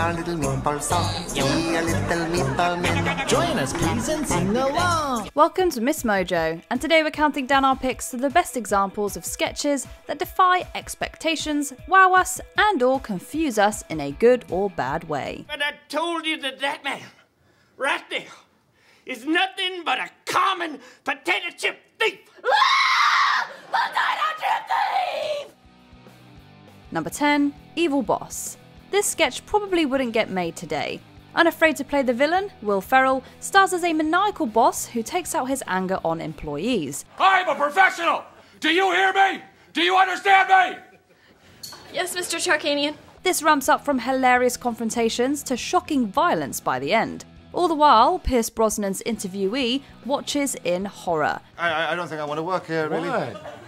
our little meatball song. We are little meatball men. Join us, please, and sing along. Welcome to MsMojo, and today we're counting down our picks to the best examples of sketches that defy expectations, wow us, and or confuse us in a good or bad way. But I told you that man, right there, is nothing but a common potato chip thief. Potato chip thief! Number 10. Evil Boss. This sketch probably wouldn't get made today. Unafraid to play the villain, Will Ferrell stars as a maniacal boss who takes out his anger on employees. I'm a professional! Do you hear me? Do you understand me? Yes, Mr. Tarkanian. This ramps up from hilarious confrontations to shocking violence by the end. All the while, Pierce Brosnan's interviewee watches in horror. I don't think I want to work here, really.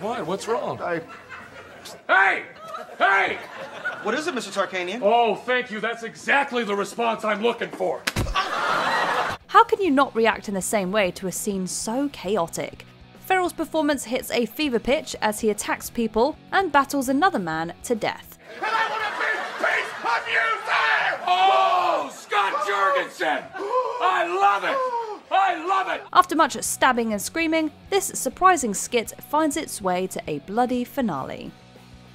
Why? What's wrong? Hey! Hey! What is it, Mr. Tarkanian? Oh, thank you. That's exactly the response I'm looking for. How can you not react in the same way to a scene so chaotic? Ferrell's performance hits a fever pitch as he attacks people and battles another man to death. And I want a big piece of you there! Oh, Scott Jurgensen! I love it! I love it! After much stabbing and screaming, this surprising skit finds its way to a bloody finale.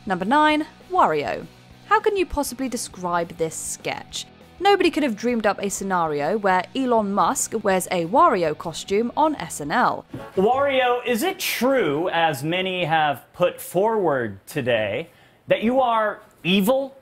Number 9. Wario. How can you possibly describe this sketch? Nobody could have dreamed up a scenario where Elon Musk wears a Wario costume on SNL. Wario, is it true, as many have put forward today, that you are evil?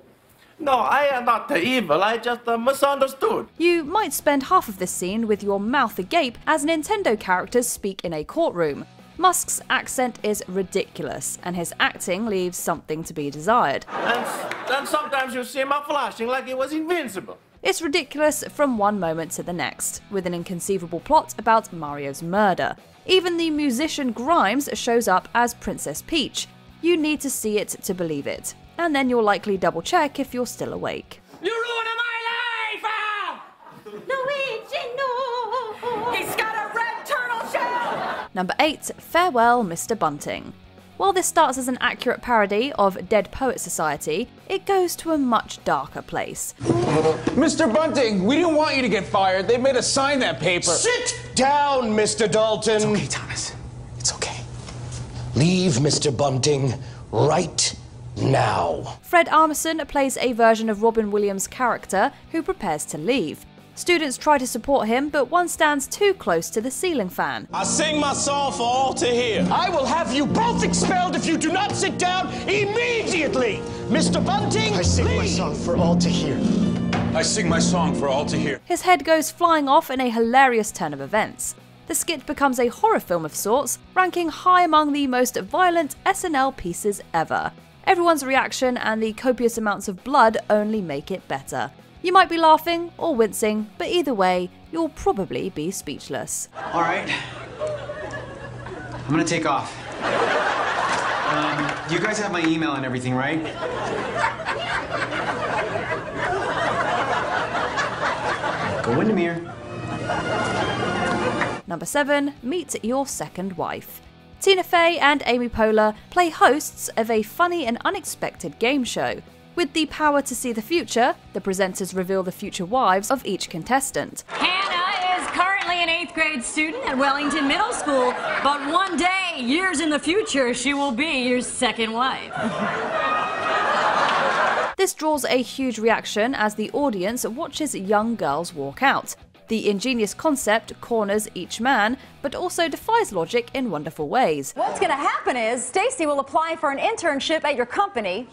No, I am not the evil. I just misunderstood. You might spend half of this scene with your mouth agape as Nintendo characters speak in a courtroom. Musk's accent is ridiculous, and his acting leaves something to be desired. And sometimes you see him flashing like he was invincible. It's ridiculous from one moment to the next, with an inconceivable plot about Mario's murder. Even the musician Grimes shows up as Princess Peach. You need to see it to believe it, and then you'll likely double check if you're still awake. You ruined my life! Luigi, no! He's got a red turtle shell! Number 8. Farewell, Mr. Bunting. While this starts as an accurate parody of Dead Poets Society, it goes to a much darker place. Mr. Bunting, we didn't want you to get fired. They made us sign that paper. Sit down, Mr. Dalton. It's okay, Thomas. It's okay. Leave Mr. Bunting right now. Fred Armisen plays a version of Robin Williams' character who prepares to leave. Students try to support him, but one stands too close to the ceiling fan. I sing my song for all to hear. I will have you both expelled if you do not sit down immediately. Mr. Bunting, I sing my song for all to hear. I sing my song for all to hear. His head goes flying off in a hilarious turn of events. The skit becomes a horror film of sorts, ranking high among the most violent SNL pieces ever. Everyone's reaction and the copious amounts of blood only make it better. You might be laughing or wincing, but either way, you'll probably be speechless. All right, I'm gonna take off. You guys have my email and everything, right? Go into mirror. Number 7. Meet Your Second Wife. Tina Fey and Amy Poehler play hosts of a funny and unexpected game show. With the power to see the future, the presenters reveal the future wives of each contestant. Hannah is currently an 8th grade student at Wellington Middle School, but one day, years in the future, she will be your second wife. This draws a huge reaction as the audience watches young girls walk out. The ingenious concept corners each man, but also defies logic in wonderful ways. What's going to happen is Stacy will apply for an internship at your company,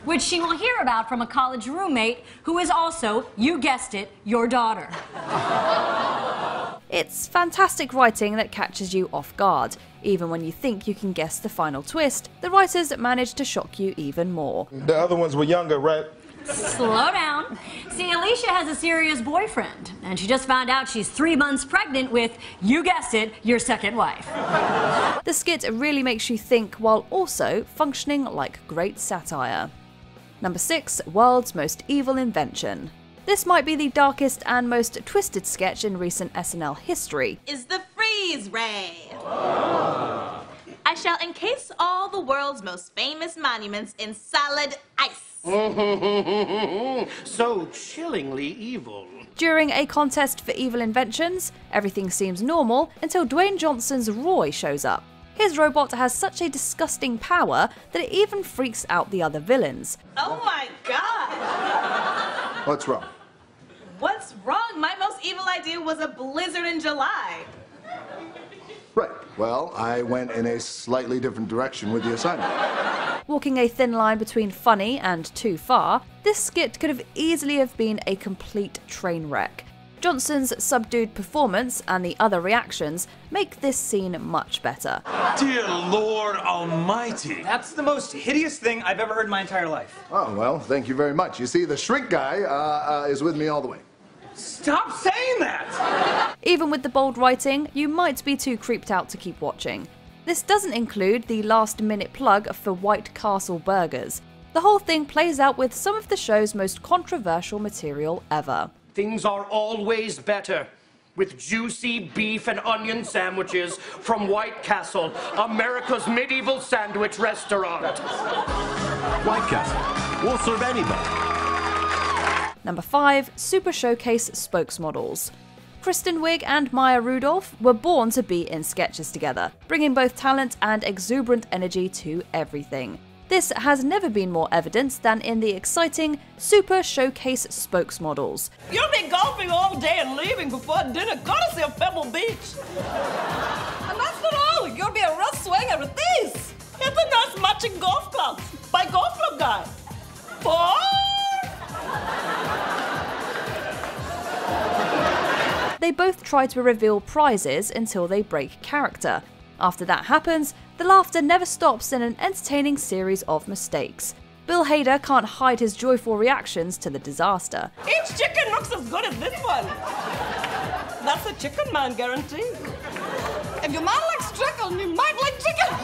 which she will hear about from a college roommate who is also, you guessed it, your daughter. It's fantastic writing that catches you off guard. Even when you think you can guess the final twist, the writers manage to shock you even more. The other ones were younger, right? Slow down. See, Alicia has a serious boyfriend, and she just found out she's 3 months pregnant with, you guessed it, your second wife. The skit really makes you think while also functioning like great satire. Number 6. World's Most Evil Invention. This might be the darkest and most twisted sketch in recent SNL history. Is the freeze ray. I shall encase all the world's most famous monuments in solid ice. So chillingly evil. During a contest for evil inventions, everything seems normal until Dwayne Johnson's Roy shows up. His robot has such a disgusting power that it even freaks out the other villains. Oh my god! What's wrong? What's wrong? My most evil idea was a blizzard in July. Right. Well, I went in a slightly different direction with the assignment. Walking a thin line between funny and too far, this skit could have easily have been a complete train wreck. Johnson's subdued performance and the other reactions make this scene much better. Dear Lord Almighty. That's the most hideous thing I've ever heard in my entire life. Oh, well, thank you very much. You see, the shrink guy is with me all the way. Stop saying that! Even with the bold writing, you might be too creeped out to keep watching. This doesn't include the last-minute plug for White Castle burgers. The whole thing plays out with some of the show's most controversial material ever. Things are always better with juicy beef and onion sandwiches from White Castle, America's medieval sandwich restaurant. White Castle. We'll serve anybody. Number 5. Super Showcase spokesmodels. Kristen Wiig and Maya Rudolph were born to be in sketches together, bringing both talent and exuberant energy to everything. This has never been more evident than in the exciting Super Showcase spokesmodels. You'll be golfing all day and leaving before dinner. Go to see Pebble Beach. And that's not all. You'll be a real swinger with these. It's a nice matching golf clubs by Golf Club Guy. They both try to reveal prizes until they break character. After that happens, the laughter never stops in an entertaining series of mistakes. Bill Hader can't hide his joyful reactions to the disaster. Each chicken looks as good as this one. That's a chicken man guarantee. If your man likes chicken, you might like chicken.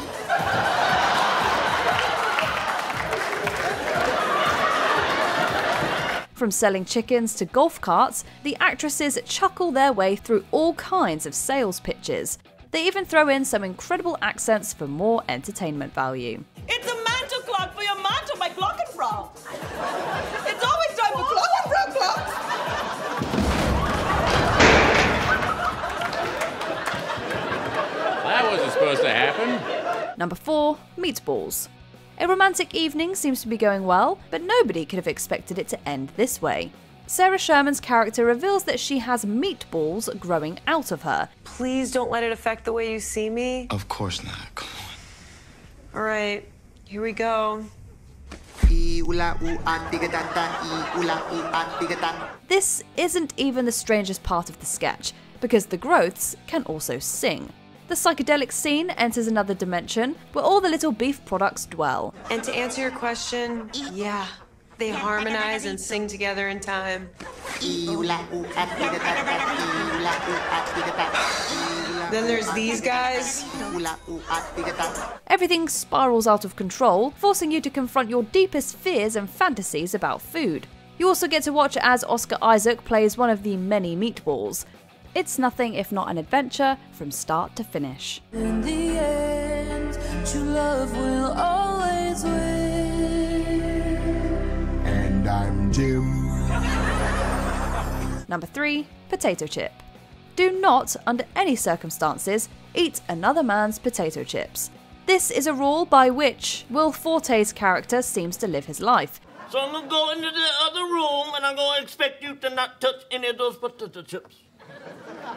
From selling chickens to golf carts, the actresses chuckle their way through all kinds of sales pitches. They even throw in some incredible accents for more entertainment value. It's a mantle clock for your mantle by Glockenfrau. It's always time for Glockenfrau clocks. That wasn't supposed to happen. Number 4. Meatballs. A romantic evening seems to be going well, but nobody could have expected it to end this way. Sarah Sherman's character reveals that she has meatballs growing out of her. Please don't let it affect the way you see me. Of course not. Come on. All right, here we go. This isn't even the strangest part of the sketch, because the growths can also sing. The psychedelic scene enters another dimension where all the little beef products dwell. And to answer your question, yeah, they harmonize and sing together in time. Then there's these guys. Everything spirals out of control, forcing you to confront your deepest fears and fantasies about food. You also get to watch as Oscar Isaac plays one of the many meatballs. It's nothing if not an adventure from start to finish. In the end, true love will always win. And I'm Jim. Number 3. Potato chip. Do not, under any circumstances, eat another man's potato chips. This is a rule by which Will Forte's character seems to live his life. So I'm gonna go into the other room and I'm gonna expect you to not touch any of those potato chips.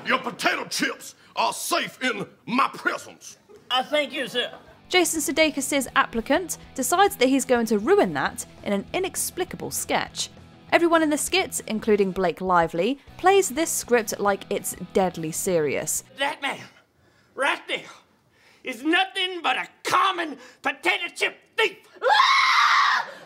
Your potato chips are safe in my presence. I thank you, sir. Jason Sudeikis' applicant decides that he's going to ruin that in an inexplicable sketch. Everyone in the skit, including Blake Lively, plays this script like it's deadly serious. That man, right there, is nothing but a common potato chip thief.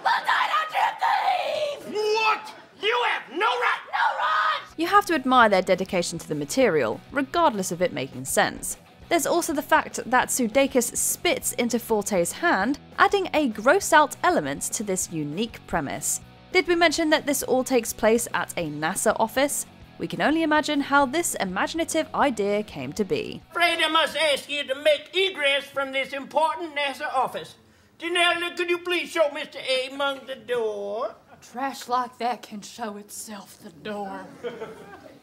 Potato chip thief! What? You have no right! No right! You have to admire their dedication to the material, regardless of it making sense. There's also the fact that Sudeikis spits into Forte's hand, adding a gross-out element to this unique premise. Did we mention that this all takes place at a NASA office? We can only imagine how this imaginative idea came to be. Afraid I must ask you to make egress from this important NASA office. Janelle, could you please show Mr. Among the door? Trash like that can show itself the door.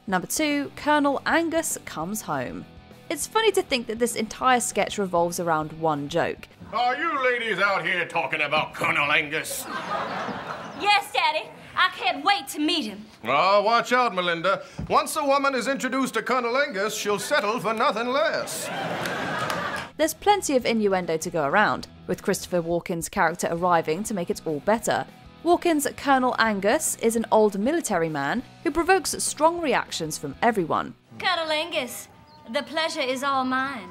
Number 2, Colonel Angus comes home. It's funny to think that this entire sketch revolves around one joke. Are you ladies out here talking about Colonel Angus? Yes, Daddy. I can't wait to meet him. Oh, watch out, Melinda. Once a woman is introduced to Colonel Angus, she'll settle for nothing less. There's plenty of innuendo to go around, with Christopher Walken's character arriving to make it all better. Walken's Colonel Angus is an old military man who provokes strong reactions from everyone. Colonel Angus, the pleasure is all mine.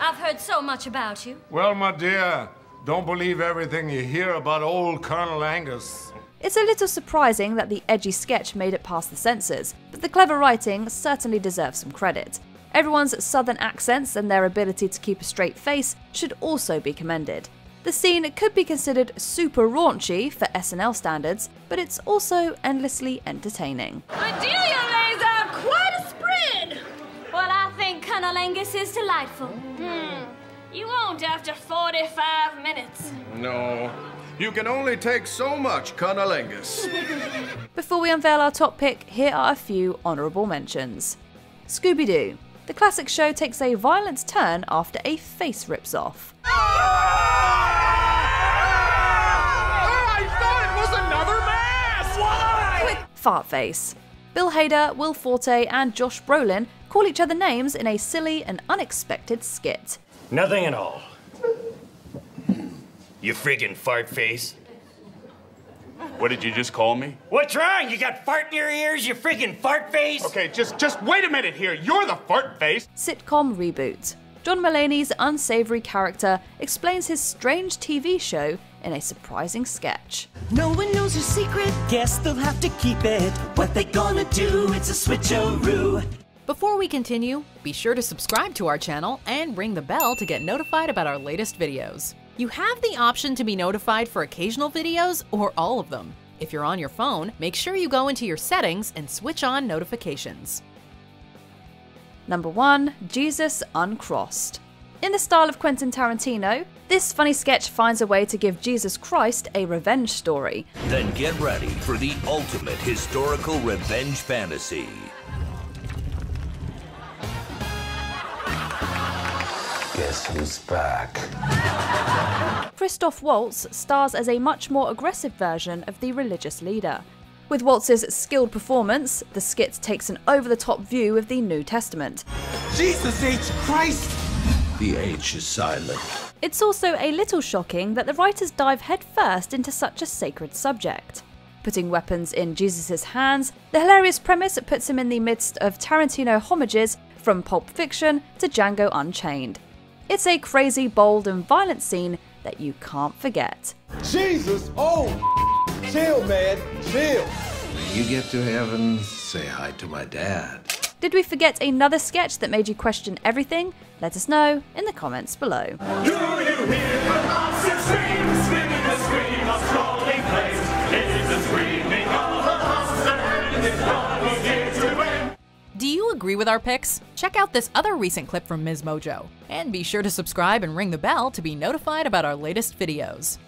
I've heard so much about you. Well, my dear, don't believe everything you hear about old Colonel Angus. It's a little surprising that the edgy sketch made it past the censors, but the clever writing certainly deserves some credit. Everyone's southern accents and their ability to keep a straight face should also be commended. The scene could be considered super raunchy for SNL standards, but it's also endlessly entertaining. Adelia lays out quite a spread. Well, I think Colonel Angus is delightful. You won't after 45 minutes. No, you can only take so much, Colonel Angus. Before we unveil our top pick, here are a few honourable mentions. Scooby-Doo. The classic show takes a violent turn after a face rips off. I thought it was another mask! Why? Quick fart face. Bill Hader, Will Forte and Josh Brolin call each other names in a silly and unexpected skit. Nothing at all. You friggin' fart face. What did you just call me? What's wrong? You got fart in your ears, you friggin' fart face? Okay, just wait a minute here. You're the fart face. Sitcom reboot. John Mulaney's unsavory character explains his strange TV show in a surprising sketch. No one knows your secret, guess they'll have to keep it. What they gonna do, it's a switcheroo. Before we continue, be sure to subscribe to our channel and ring the bell to get notified about our latest videos. You have the option to be notified for occasional videos or all of them. If you're on your phone, make sure you go into your settings and switch on notifications. Number 1, Jesus Uncrossed. In the style of Quentin Tarantino, this funny sketch finds a way to give Jesus Christ a revenge story. Then get ready for the ultimate historical revenge fantasy. Guess who's back? Christoph Waltz stars as a much more aggressive version of the religious leader. With Waltz's skilled performance, the skit takes an over-the-top view of the New Testament. Jesus H. Christ! The H is silent. It's also a little shocking that the writers dive headfirst into such a sacred subject. Putting weapons in Jesus' hands, the hilarious premise puts him in the midst of Tarantino homages from Pulp Fiction to Django Unchained. It's a crazy, bold and violent scene that you can't forget. Jesus! Oh! Chill, man. Chill. When you get to heaven, say hi to my dad. Did we forget another sketch that made you question everything? Let us know in the comments below. Do you hear the monster scream, screaming the scream of crawling place? It's the screaming of the monster, and it's one who's here to win. Do you agree with our picks? Check out this other recent clip from MsMojo. And be sure to subscribe and ring the bell to be notified about our latest videos.